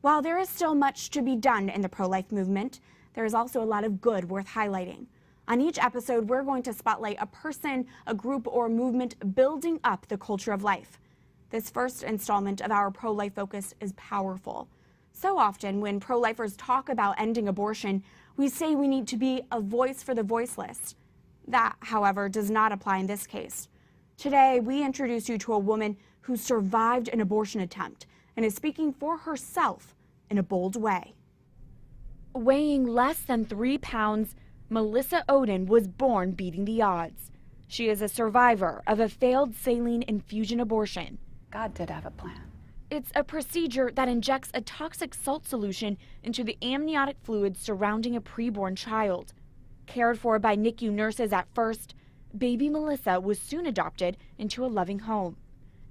While there is still much to be done in the pro-life movement, there is also a lot of good worth highlighting. On each episode, we're going to spotlight a person, a group, or movement building up the culture of life. This first installment of our pro-life focus is powerful. So often, when pro-lifers talk about ending abortion, we say we need to be a voice for the voiceless. That, however, does not apply in this case. Today, we introduce you to a woman who survived an abortion attempt and is speaking for herself in a bold way. Weighing less than 3 pounds, Melissa Ohden was born beating the odds. She is a survivor of a failed saline infusion abortion. God did have a plan. It's a procedure that injects a toxic salt solution into the amniotic fluid surrounding a preborn child. Cared for by NICU nurses at first, baby Melissa was soon adopted into a loving home.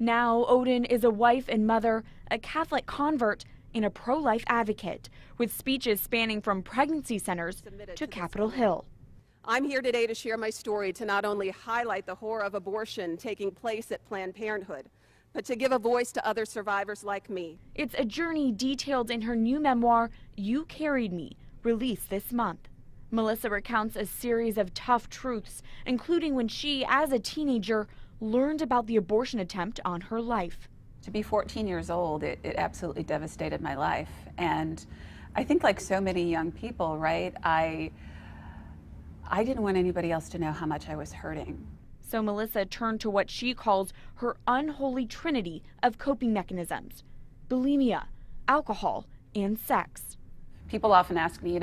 Now, Ohden is a wife and mother, a Catholic convert, and a pro-life advocate, with speeches spanning from pregnancy centers to Capitol Hill. I'm here today to share my story to not only highlight the horror of abortion taking place at Planned Parenthood, but to give a voice to other survivors like me. It's a journey detailed in her new memoir, You Carried Me, released this month. Melissa recounts a series of tough truths, including when she, as a teenager, learned about the abortion attempt on her life. To be 14 years old, it absolutely devastated my life. And I think like so many young people, right, I didn't want anybody else to know how much I was hurting. So Melissa turned to what she calls her unholy trinity of coping mechanisms: bulimia, alcohol, and sex. People often ask me,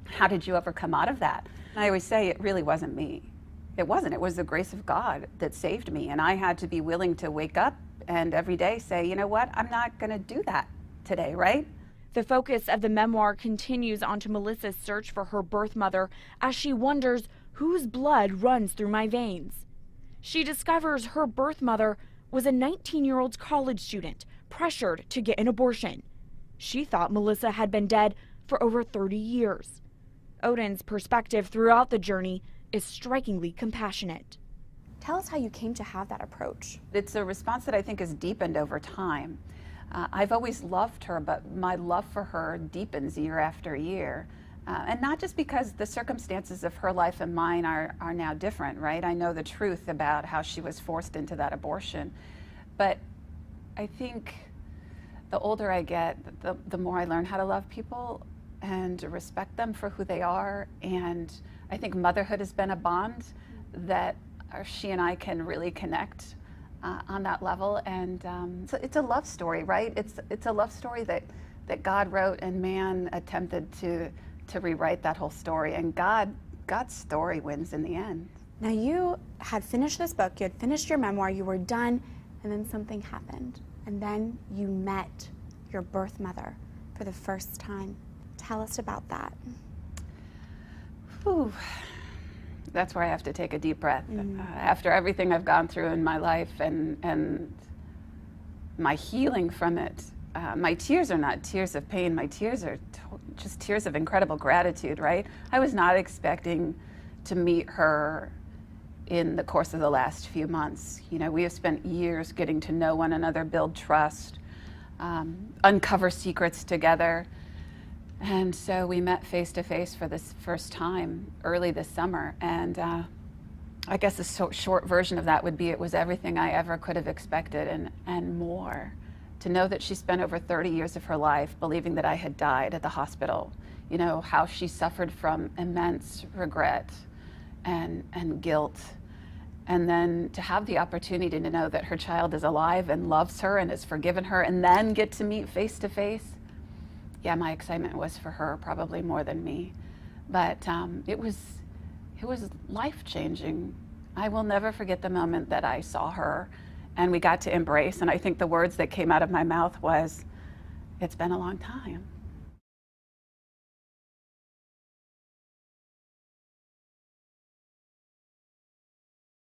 how did you ever come out of that? And I always say it really wasn't me. It wasn't. It was the grace of God that saved me. And I had to be willing to wake up and every day say, you know what, I'm not going to do that today, right? The focus of the memoir continues onto Melissa's search for her birth mother as she wonders whose blood runs through my veins. She discovers her birth mother was a 19-year-old college student pressured to get an abortion. She thought Melissa had been dead for over 30 years. Ohden's perspective throughout the journey is strikingly compassionate. Tell us how you came to have that approach. It's a response that I think has deepened over time. I've always loved her, but my love for her deepens year after year. And not just because the circumstances of her life and mine are now different, right? I know the truth about how she was forced into that abortion. But I think the older I get, the more I learn how to love people and respect them for who they are. And I think motherhood has been a bond that she and I can really connect on that level. And so it's a love story, right? It's a love story that God wrote, and man attempted to rewrite that whole story. And God's story wins in the end. Now, you had finished this book, you had finished your memoir, you were done, and then something happened. And then you met your birth mother for the first time. Tell us about that. Whew. That's where I have to take a deep breath. After everything I've gone through in my life and my healing from it, my tears are not tears of pain. My tears are just tears of incredible gratitude, right? I was not expecting to meet her in the course of the last few months. We have spent years getting to know one another, build trust, uncover secrets together. And so we met face to face for this first time early this summer. And I guess the short version of that would be it was everything I ever could have expected and more. To know that she spent over 30 years of her life believing that I had died at the hospital, how she suffered from immense regret and guilt. And then to have the opportunity to know that her child is alive and loves her and has forgiven her, and then get to meet face to face. Yeah, my excitement was for her probably more than me, but it was life-changing. I will never forget the moment that I saw her and we got to embrace, and I think the words that came out of my mouth was, "It's been a long time."